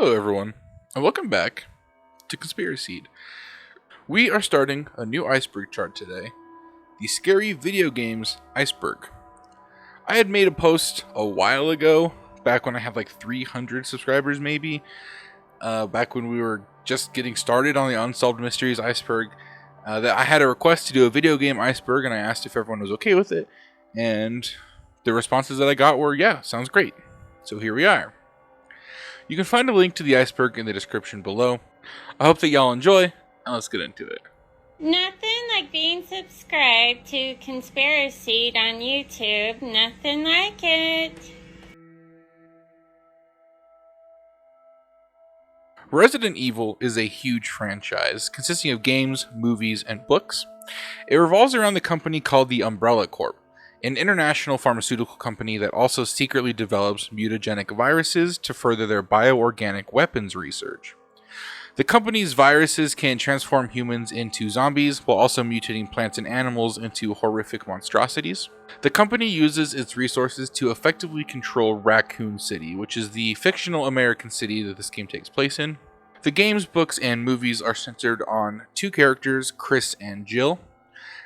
Hello everyone, and welcome back to Conspiraseed. We are starting a new iceberg chart today, the Scary Video Games Iceberg. I had made a post a while ago, back when I had like 300 subscribers maybe, back when we were just getting started on the Unsolved Mysteries Iceberg, that I had a request to do a video game iceberg, and I asked if everyone was okay with it, and the responses that I got were, yeah, sounds great. So here we are. You can find a link to the iceberg in the description below. I hope that y'all enjoy, and let's get into it. Nothing like being subscribed to Conspiraseed on YouTube. Nothing like it. Resident Evil is a huge franchise consisting of games, movies, and books. It revolves around the company called the Umbrella Corp, an international pharmaceutical company that also secretly develops mutagenic viruses to further their bioorganic weapons research. The company's viruses can transform humans into zombies while also mutating plants and animals into horrific monstrosities. The company uses its resources to effectively control Raccoon City, which is the fictional American city that this game takes place in. The games, books, and movies are centered on two characters, Chris and Jill.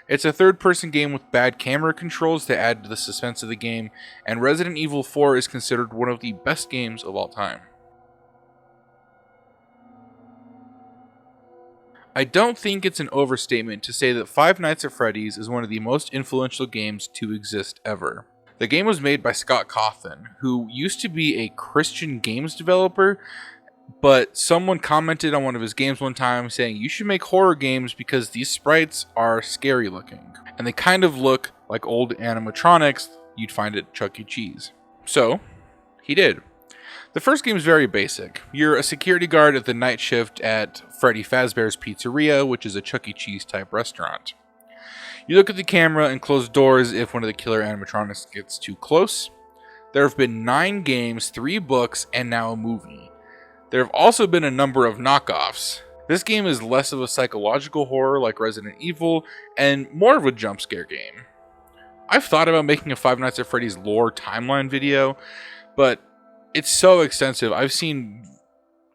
It's a third-person game with bad camera controls to add to the suspense of the game, and Resident Evil 4 is considered one of the best games of all time. I don't think it's an overstatement to say that Five Nights at Freddy's is one of the most influential games to exist ever. The game was made by Scott Cawthon, who used to be a Christian games developer, but someone commented on one of his games one time saying, "You should make horror games because these sprites are scary looking, and they kind of look like old animatronics you'd find at Chuck E. Cheese." So, he did. The first game is very basic. You're a security guard at the night shift at Freddy Fazbear's Pizzeria, which is a Chuck E. Cheese type restaurant. You look at the camera and close doors if one of the killer animatronics gets too close. There have been 9 games, 3 books, and now a movie. There have also been a number of knockoffs. This game is less of a psychological horror like Resident Evil, and more of a jump scare game. I've thought about making a Five Nights at Freddy's lore timeline video, but it's so extensive. I've seen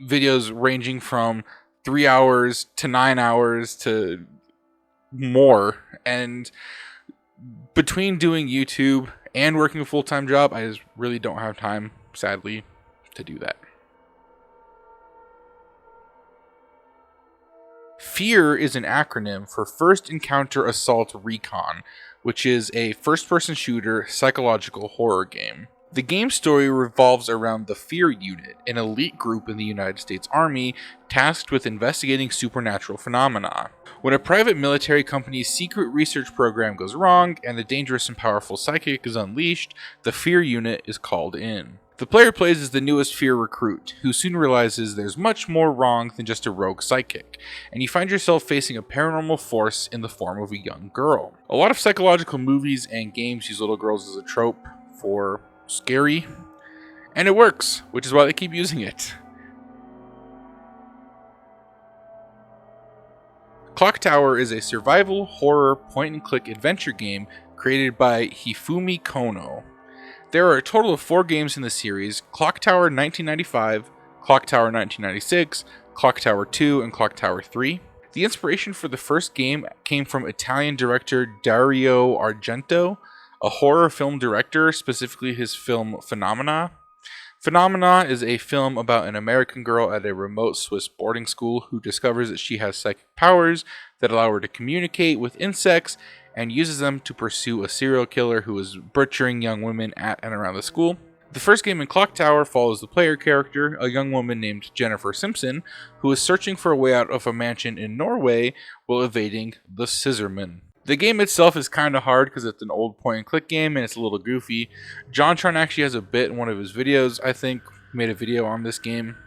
videos ranging from 3 hours to 9 hours to more, and between doing YouTube and working a full-time job, I just really don't have time, sadly, to do that. F.E.A.R is an acronym for First Encounter Assault Recon, which is a first-person shooter psychological horror game. The game's story revolves around the F.E.A.R unit, an elite group in the United States Army tasked with investigating supernatural phenomena. When a private military company's secret research program goes wrong and the dangerous and powerful psychic is unleashed, the F.E.A.R unit is called in. The player plays as the newest F.E.A.R recruit, who soon realizes there's much more wrong than just a rogue psychic, and you find yourself facing a paranormal force in the form of a young girl. A lot of psychological movies and games use little girls as a trope for scary, and it works, which is why they keep using it. Clock Tower is a survival horror point-and-click adventure game created by Hifumi Kono. There are a total of 4 games in the series: Clock Tower 1995, Clock Tower 1996, Clock Tower 2, and Clock Tower 3. The inspiration for the first game came from Italian director Dario Argento, a horror film director, specifically his film Phenomena. Phenomena is a film about an American girl at a remote Swiss boarding school who discovers that she has psychic powers that allow her to communicate with insects and uses them to pursue a serial killer who is butchering young women at and around the school. The first game in Clock Tower follows the player character, a young woman named Jennifer Simpson, who is searching for a way out of a mansion in Norway while evading the Scissorman. The game itself is kind of hard because it's an old point-and-click game and it's a little goofy. JonTron actually has a bit in one of his videos, I think, made a video on this game.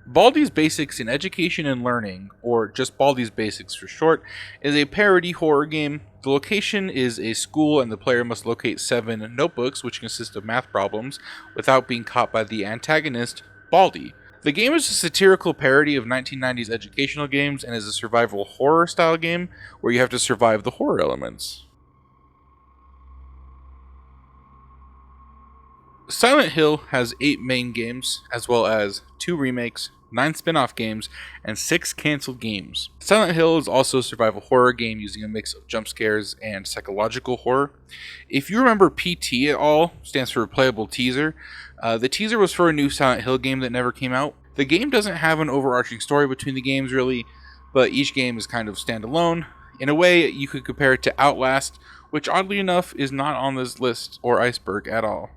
Baldi's Basics in Education and Learning, or just Baldi's Basics for short, is a parody horror game. The location is a school and the player must locate 7 notebooks, which consist of math problems, without being caught by the antagonist, Baldi. The game is a satirical parody of 1990s educational games and is a survival horror style game where you have to survive the horror elements. Silent Hill has 8 main games, as well as 2 remakes, 9 spin-off games, and 6 canceled games. Silent Hill is also a survival horror game using a mix of jump scares and psychological horror. If you remember PT at all, stands for Playable Teaser, the teaser was for a new Silent Hill game that never came out. The game doesn't have an overarching story between the games really, but each game is kind of standalone. In a way, you could compare it to Outlast, which oddly enough is not on this list or Iceberg at all.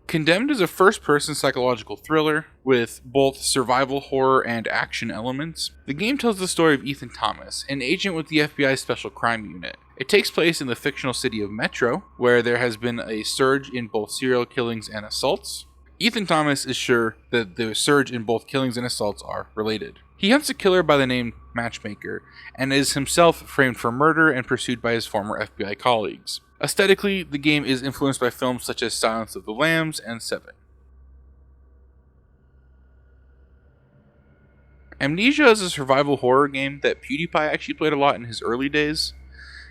Condemned is a first-person psychological thriller with both survival horror and action elements. The game tells the story of Ethan Thomas, an agent with the FBI Special Crime Unit. It takes place in the fictional city of Metro, where there has been a surge in both serial killings and assaults. Ethan Thomas is sure that the surge in both killings and assaults are related. He hunts a killer by the name Matchmaker, and is himself framed for murder and pursued by his former FBI colleagues. Aesthetically, the game is influenced by films such as Silence of the Lambs and Seven. Amnesia is a survival horror game that PewDiePie actually played a lot in his early days.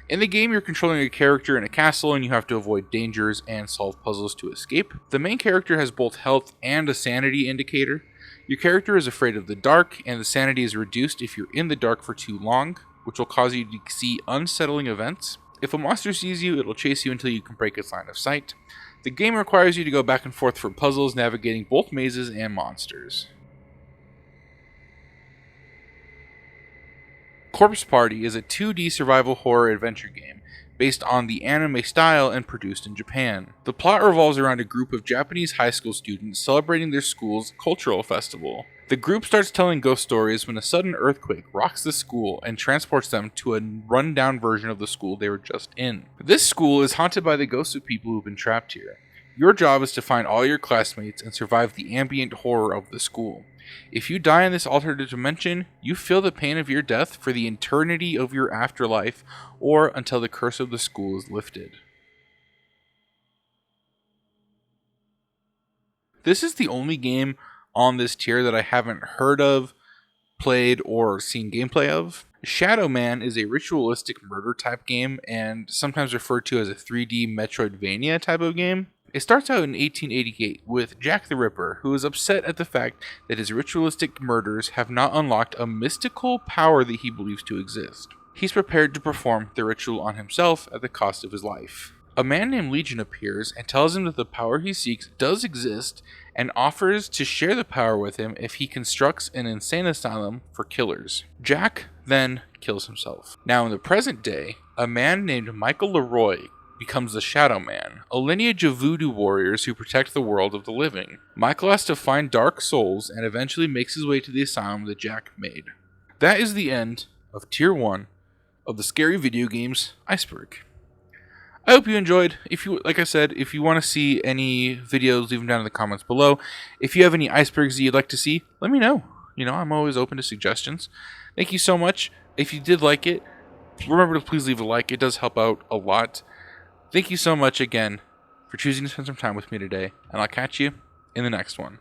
In the game, you're controlling a character in a castle and you have to avoid dangers and solve puzzles to escape. The main character has both health and a sanity indicator. Your character is afraid of the dark, and the sanity is reduced if you're in the dark for too long, which will cause you to see unsettling events. If a monster sees you, it'll chase you until you can break its line of sight. The game requires you to go back and forth for puzzles, navigating both mazes and monsters. Corpse Party is a 2D survival horror adventure game based on the anime style and produced in Japan. The plot revolves around a group of Japanese high school students celebrating their school's cultural festival. The group starts telling ghost stories when a sudden earthquake rocks the school and transports them to a run-down version of the school they were just in. This school is haunted by the ghosts of people who've been trapped here. Your job is to find all your classmates and survive the ambient horror of the school. If you die in this alternate dimension, you feel the pain of your death for the eternity of your afterlife, or until the curse of the school is lifted. This is the only game on this tier that I haven't heard of, played, or seen gameplay of. Shadow Man is a ritualistic murder type game and sometimes referred to as a 3D Metroidvania type of game. It starts out in 1888 with Jack the Ripper, who is upset at the fact that his ritualistic murders have not unlocked a mystical power that he believes to exist. He's prepared to perform the ritual on himself at the cost of his life. A man named Legion appears and tells him that the power he seeks does exist and offers to share the power with him if he constructs an insane asylum for killers. Jack then kills himself. Now in the present day, a man named Michael Leroy becomes the Shadow Man, a lineage of voodoo warriors who protect the world of the living. Michael has to find dark souls and eventually makes his way to the asylum that Jack made. That is the end of Tier 1 of the Scary Video Games Iceberg. I hope you enjoyed. Like I said, if you want to see any videos, leave them down in the comments below. If you have any icebergs that you'd like to see, let me know. I'm always open to suggestions. Thank you so much. If you did like it, remember to please leave a like. It does help out a lot. Thank you so much again for choosing to spend some time with me today, and I'll catch you in the next one.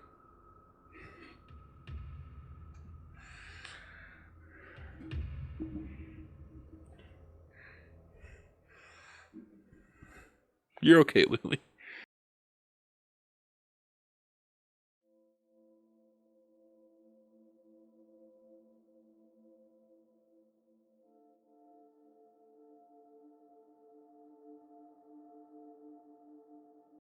You're okay, Lily.